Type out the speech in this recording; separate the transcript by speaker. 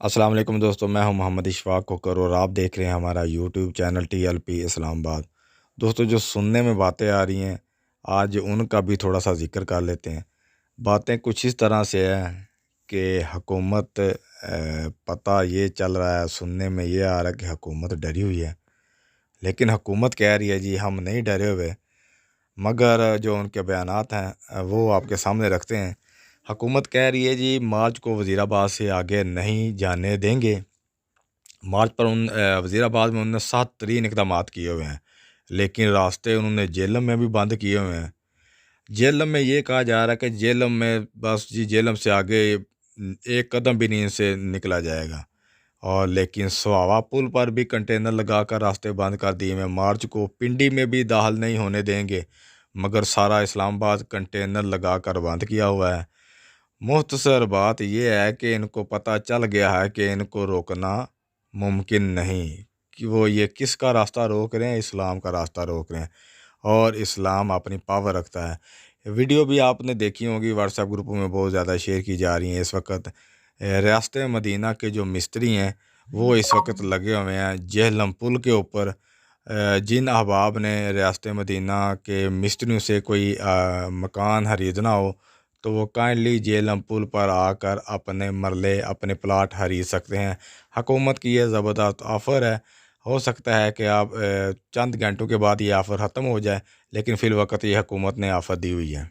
Speaker 1: السلام علیکم دوستو، میں ہوں محمد اشفاق کوکر اور آپ دیکھ رہے ہیں ہمارا یوٹیوب چینل TLP اسلام آباد۔ دوستو، جو سننے میں باتیں آ رہی ہیں آج ان کا بھی تھوڑا سا ذکر کر لیتے ہیں۔ باتیں کچھ اس طرح سے ہے کہ حکومت پتہ یہ چل رہا ہے، سننے میں یہ آ رہا ہے کہ حکومت ڈری ہوئی ہے، لیکن حکومت کہہ رہی ہے جی ہم نہیں ڈرے ہوئے، مگر جو ان کے بیانات ہیں وہ آپ کے سامنے رکھتے ہیں۔ حکومت کہہ رہی ہے جی مارچ کو وزیر آباد سے آگے نہیں جانے دیں گے۔ مارچ پر وزیر آباد میں انہوں نے 7 ترین اقدامات کیے ہوئے ہیں، لیکن راستے انہوں نے جہلم میں بھی بند کیے ہوئے ہیں۔ جہلم میں یہ کہا جا رہا ہے کہ جہلم میں بس جی جہلم سے آگے ایک قدم بھی نہیں ان سے نکلا جائے گا، اور لیکن سواوا پل پر بھی کنٹینر لگا کر راستے بند کر دیے ہیں۔ مارچ کو پنڈی میں بھی داخل نہیں ہونے دیں گے، مگر سارا اسلام آباد کنٹینر لگا کر بند کیا ہوا ہے۔ مختصر بات یہ ہے کہ ان کو پتہ چل گیا ہے کہ ان کو روکنا ممکن نہیں، کہ وہ یہ کس کا راستہ روک رہے ہیں، اسلام کا راستہ روک رہے ہیں، اور اسلام اپنی پاور رکھتا ہے۔ ویڈیو بھی آپ نے دیکھی ہوگی، واٹس ایپ گروپوں میں بہت زیادہ شیئر کی جا رہی ہیں۔ اس وقت ریاست مدینہ کے جو مستری ہیں وہ اس وقت لگے ہوئے ہیں جہلم پل کے اوپر۔ جن احباب نے ریاست مدینہ کے مستریوں سے کوئی مکان خریدنا ہو تو وہ کائنڈلی جہلم پل پر آ کر اپنے مرلے اپنے پلاٹ خرید سکتے ہیں۔ حکومت کی یہ زبردست آفر ہے، ہو سکتا ہے کہ آپ چند گھنٹوں کے بعد یہ آفر ختم ہو جائے، لیکن فی الوقت یہ حکومت نے آفر دی ہوئی ہے۔